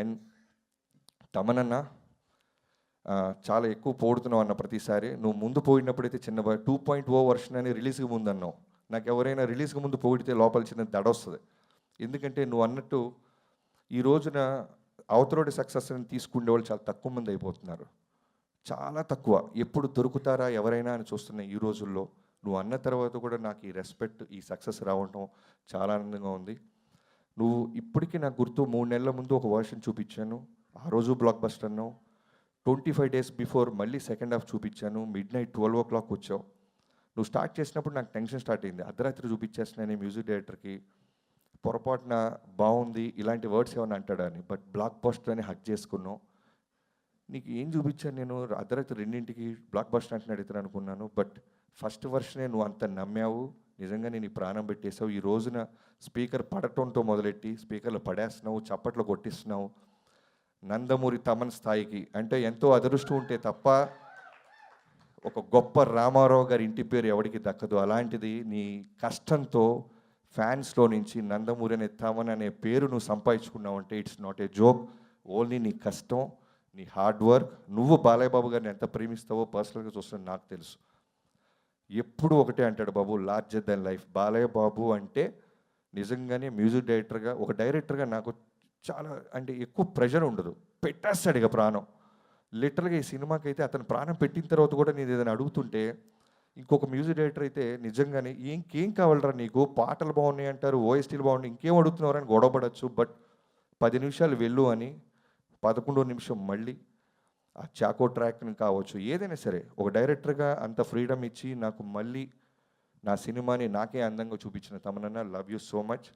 And తమనన్న చాలా ఎక్కువ పోడుతున్నావు అన్న ప్రతిసారి. నువ్వు ముందు పోయినప్పుడైతే చిన్న 2.0 వర్షన్ అని రిలీజ్కి ముందు అన్నావు. నాకు ఎవరైనా రిలీజ్కి ముందు పోడితే లోపల చిన్న దడ వస్తుంది. ఎందుకంటే నువ్వు అన్నట్టు ఈ రోజున అవతలోడి సక్సెస్ని తీసుకునే వాళ్ళు చాలా తక్కువ మంది అయిపోతున్నారు, చాలా తక్కువ. ఎప్పుడు దొరుకుతారా ఎవరైనా అని చూస్తున్నాయి ఈ రోజుల్లో. నువ్వు అన్న తర్వాత కూడా నాకు ఈ రెస్పెక్ట్, ఈ సక్సెస్ రావటం చాలా ఆనందంగా ఉంది. నువ్వు ఇప్పటికీ నాకు గుర్తు 3 నెలల ముందు ఒక వర్షన్ చూపించాను, ఆ రోజు బ్లాక్ బస్టర్ అన్నావు. 25 డేస్ బిఫోర్ మళ్ళీ సెకండ్ హాఫ్ చూపించాను, మిడ్నైట్ 12 o'clock వచ్చావు. నువ్వు స్టార్ట్ చేసినప్పుడు నాకు టెన్షన్ స్టార్ట్ అయింది, అర్ధరాత్రి చూపించేస్తున్నాను మ్యూజిక్ డైరెక్టర్కి, పొరపాటున బాగుంది ఇలాంటి వర్డ్స్ ఏమైనా అంటాడా అని. బట్ బ్లాక్ బస్టర్ అని హక్ చేసుకున్నావు. నీకు ఏం చూపించాను నేను? అర్ధరాత్రి 2ంటికి బ్లాక్ బస్టర్ అంటే అడుగుతాను అనుకున్నాను. బట్ ఫస్ట్ వర్షనే నువ్వు అంత నమ్మావు, నిజంగా నేను ప్రాణం పెట్టేసావు. ఈ రోజున స్పీకర్ పడటంతో మొదలెట్టి స్పీకర్లో పడేస్తున్నావు, చప్పట్లు కొట్టిస్తున్నావు. నందమూరి తమన్ స్థాయికి అంటే ఎంతో అదృష్టం ఉంటే తప్ప ఒక గొప్ప రామారావు గారి ఇంటి పేరు ఎవరికి దక్కదు. అలాంటిది నీ కష్టంతో ఫ్యాన్స్లో నుంచి నందమూరి అనే తమన్ అనే పేరు నువ్వు సంపాదించుకున్నావు అంటే it's not a joke. Only నీ కష్టం, నీ హార్డ్ వర్క్. నువ్వు బాలయ్య బాబు గారిని ఎంత ప్రేమిస్తావో పర్సనల్గా చూస్తున్నా నాకు తెలుసు. ఎప్పుడు ఒకటే అంటాడు బాబు, larger than life. Balayya Babu అంటే నిజంగానే మ్యూజిక్ డైరెక్టర్గా, ఒక డైరెక్టర్గా నాకు చాలా అంటే ఎక్కువ ప్రెషర్ ఉండదు. పెట్టేస్తాడు ఇక ప్రాణం. లిటరల్గా ఈ సినిమాకి అయితే అతను ప్రాణం పెట్టిన తర్వాత కూడా నేను ఏదైనా అడుగుతుంటే, ఇంకొక మ్యూజిక్ డైరెక్టర్ అయితే నిజంగానే ఇంకేం కావాలరా నీకు, పాటలు బాగున్నాయి అంటారు, ఓఎస్టీలు బాగున్నాయి, ఇంకేం అడుగుతున్నారు అని గొడవపడచ్చు. బట్ 10 నిమిషాలు వెళ్ళు అని 11వ నిమిషం మళ్ళీ ఆ చాకో ట్రాక్ని కావచ్చు, ఏదైనా సరే ఒక డైరెక్టర్గా అంత ఫ్రీడమ్ ఇచ్చి నాకు మళ్ళీ నా సినిమాని నాకే అందంగా చూపించిన తమనన్న, లవ్ యూ సో మచ్.